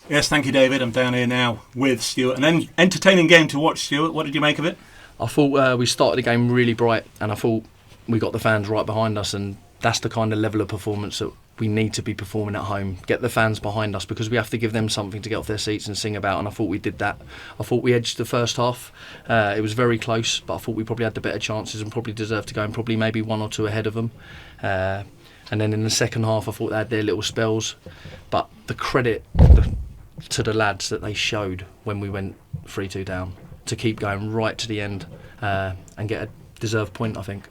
Yes, thank you, David. I'm down here now with Stuart. An entertaining game to watch, Stuart. What did you make of it? I thought we started the game really bright, and I thought we got the fans right behind us, and that's the kind of level of performance that we need to be performing at home. Get the fans behind us, because we have to give them something to get off their seats and sing about, and I thought we did that. I thought we edged the first half. It was very close, but I thought we probably had the better chances and probably deserved to go, and probably maybe one or two ahead of them. And then in the second half, I thought they had their little spells, but the credit to the lads that they showed when we went 3-2 down, to keep going right to the end and get a deserved point, I think.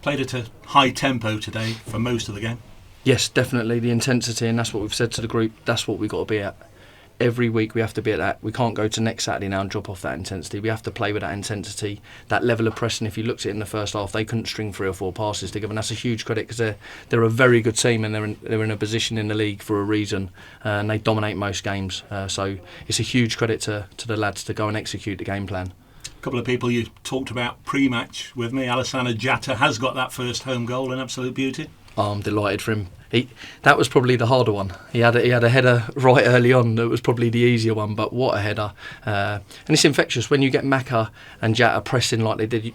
Played at a high tempo today for most of the game. Yes, definitely, the intensity, and that's what we've said to the group, that's what we've got to be at. Every week we have to be at that. We can't go to next Saturday now and drop off that intensity. We have to play with that intensity, that level of pressing. If you looked at it in the first half, they couldn't string 3 or 4 passes together, and that's a huge credit, because they're a very good team, and they're in a position in the league for a reason, and they dominate most games. So it's a huge credit to the lads to go and execute the game plan. A couple of people you talked about pre-match with me. Alassana Jatta has got that first home goal, an absolute beauty. I'm delighted for him. That was probably the harder one. He had a header right early on that was probably the easier one, but what a header. And it's infectious when you get Maka and Jatta pressing like they did.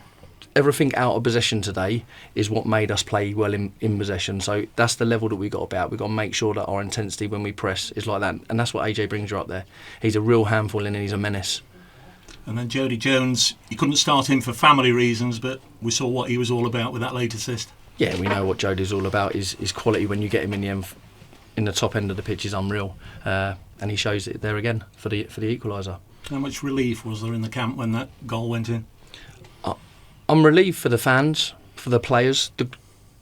Everything out of possession today is what made us play well in possession. So that's the level that we've got to be at. We've got to make sure that our intensity when we press is like that, and that's what AJ brings you up there. He's a real handful and he's a menace. And then Jody Jones, you couldn't start him for family reasons, but we saw what he was all about with that late assist. Yeah, we know what Jody's all about. His quality when you get him in the end, in the top end of the pitch, is unreal, and he shows it there again for the equaliser. How much relief was there in the camp when that goal went in? I'm relieved for the fans, for the players.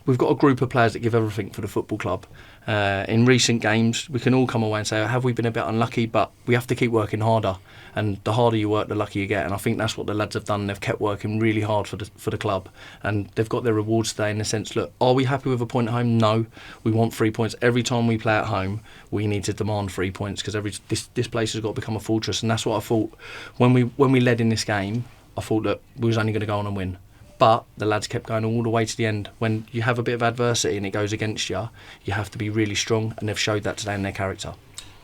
We've got a group of players that give everything for the football club. In recent games, we can all come away and say, have we been a bit unlucky? But we have to keep working harder, and the harder you work, the luckier you get. And I think that's what the lads have done. They've kept working really hard for the club, and they've got their rewards today in the sense, look, are we happy with a point at home? No, we want 3 points. Every time we play at home, we need to demand 3 points, because this place has got to become a fortress. And that's what I thought when we led in this game. I thought that we was only going to go on and win. But the lads kept going all the way to the end. When you have a bit of adversity and it goes against you, you have to be really strong, and they've showed that today in their character.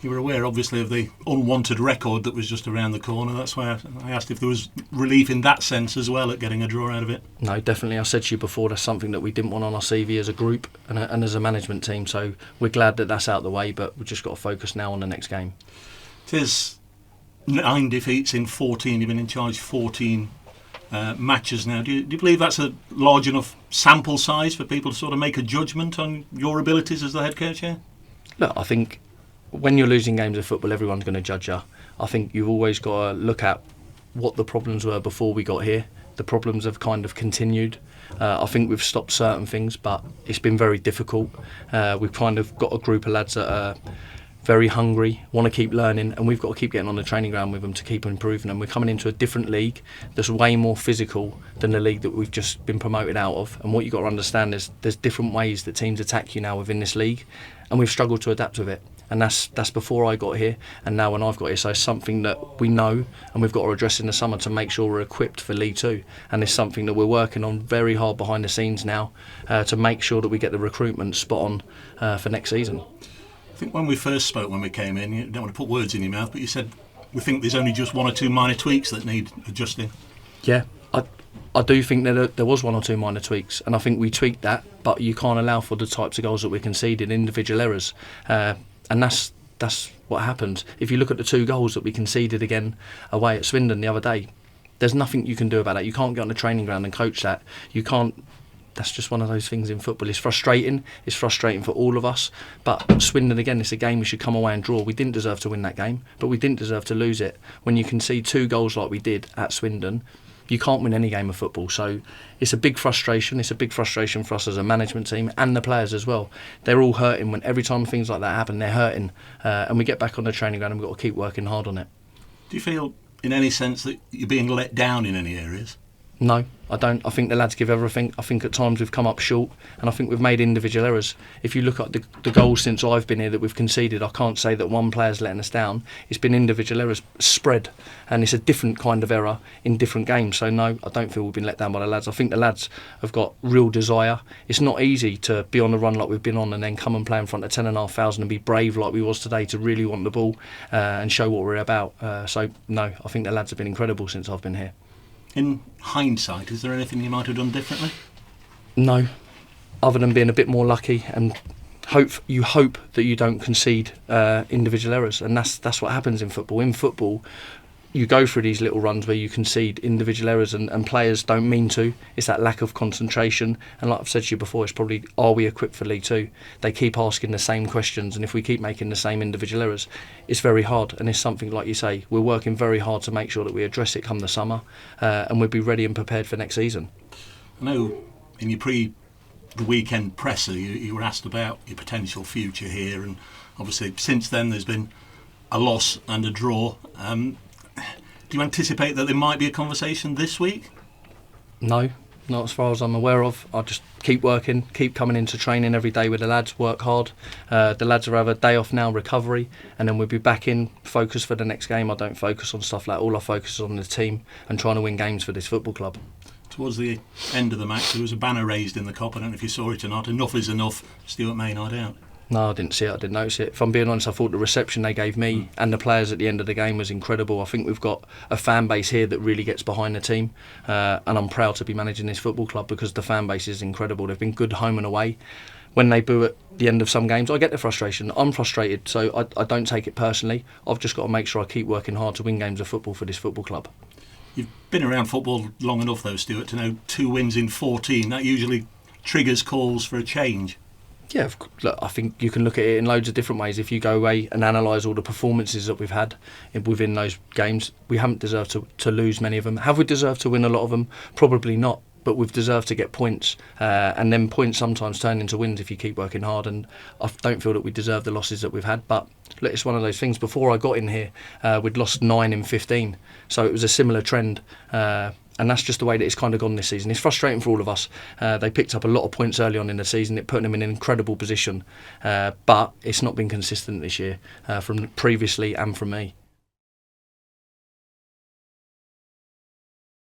You were aware, obviously, of the unwanted record that was just around the corner. That's why I asked if there was relief in that sense as well at getting a draw out of it. No, definitely. I said to you before, that's something that we didn't want on our CV as a group and as a management team. So we're glad that that's out of the way, but we've just got to focus now on the next game. It is 9 defeats in 14. You've been in charge 14 matches now. Do you believe that's a large enough sample size for people to sort of make a judgment on your abilities as the head coach here? Look, I think when you're losing games of football, everyone's going to judge you. I think you've always got to look at what the problems were before we got here. The problems have kind of continued. I think we've stopped certain things, but it's been very difficult. We've kind of got a group of lads that are very hungry, want to keep learning, and we've got to keep getting on the training ground with them to keep improving. And we're coming into a different league that's way more physical than the league that we've just been promoted out of. And what you've got to understand is there's different ways that teams attack you now within this league, and we've struggled to adapt with it. And that's before I got here, and now when I've got here. So it's something that we know, and we've got to address in the summer to make sure we're equipped for League Two. And it's something that we're working on very hard behind the scenes now to make sure that we get the recruitment spot on for next season. I think when we first spoke, when we came in, you don't want to put words in your mouth, but you said we think there's only just 1 or 2 minor tweaks that need adjusting. Yeah, I do think that there was 1 or 2 minor tweaks, and I think we tweaked that, but you can't allow for the types of goals that we conceded, individual errors, and that's what happened. If you look at the 2 goals that we conceded again away at Swindon the other day, there's nothing you can do about that. You can't get on the training ground and coach that. You can't. That's just one of those things in football. It's frustrating. It's frustrating for all of us. But Swindon, again, it's a game we should come away and draw. We didn't deserve to win that game, but we didn't deserve to lose it. When you concede 2 goals like we did at Swindon, you can't win any game of football. So it's a big frustration. It's a big frustration for us as a management team and the players as well. They're all hurting. When every time things like that happen, they're hurting. And we get back on the training ground and we've got to keep working hard on it. Do you feel, in any sense, that you're being let down in any areas? No, I don't. I think the lads give everything. I think at times we've come up short, and I think we've made individual errors. If you look at the goals since I've been here that we've conceded, I can't say that one player's letting us down. It's been individual errors spread, and it's a different kind of error in different games. So no, I don't feel we've been let down by the lads. I think the lads have got real desire. It's not easy to be on the run like we've been on and then come and play in front of 10,500 and be brave like we was today to really want the ball and show what we're about. So no, I think the lads have been incredible since I've been here. In hindsight, is there anything you might have done differently? No, other than being a bit more lucky and hope that you don't concede individual errors, and that's what happens in football. In football, you go through these little runs where you concede individual errors and players don't mean to. It's that lack of concentration, and like I've said to you before, it's probably, are we equipped for League Two? They keep asking the same questions, and if we keep making the same individual errors, it's very hard, and it's something, like you say, we're working very hard to make sure that we address it come the summer, and we'll be ready and prepared for next season. I know in your the weekend presser you were asked about your potential future here, and obviously since then there's been a loss and a draw. Do you anticipate that there might be a conversation this week? No, not as far as I'm aware of. I'll just keep working, keep coming into training every day with the lads, work hard. The lads will have a day off now, recovery, and then we'll be back in, focus for the next game. I don't focus on stuff like that. All I focus is on the team and trying to win games for this football club. Towards the end of the match, there was a banner raised in the Kop. I don't know if you saw it or not. Enough is enough. Stuart Maynard out. No, I didn't see it. I didn't notice it. If I'm being honest, I thought the reception they gave me and the players at the end of the game was incredible. I think we've got a fan base here that really gets behind the team, and I'm proud to be managing this football club because the fan base is incredible. They've been good home and away. When they boo at the end of some games, I get the frustration. I'm frustrated, so I don't take it personally. I've just got to make sure I keep working hard to win games of football for this football club. You've been around football long enough, though, Stuart, to know 2 wins in 14. That usually triggers calls for a change. Yeah, look, I think you can look at it in loads of different ways. If you go away and analyse all the performances that we've had within those games, we haven't deserved to lose many of them. Have we deserved to win a lot of them? Probably not, but we've deserved to get points. And then points sometimes turn into wins if you keep working hard, and I don't feel that we deserve the losses that we've had. But look, it's one of those things. Before I got in here, we'd lost 9 in 15, so it was a similar trend. And that's just the way that it's kind of gone this season. It's frustrating for all of us. They picked up a lot of points early on in the season. It put them in an incredible position. But it's not been consistent this year from previously and from me.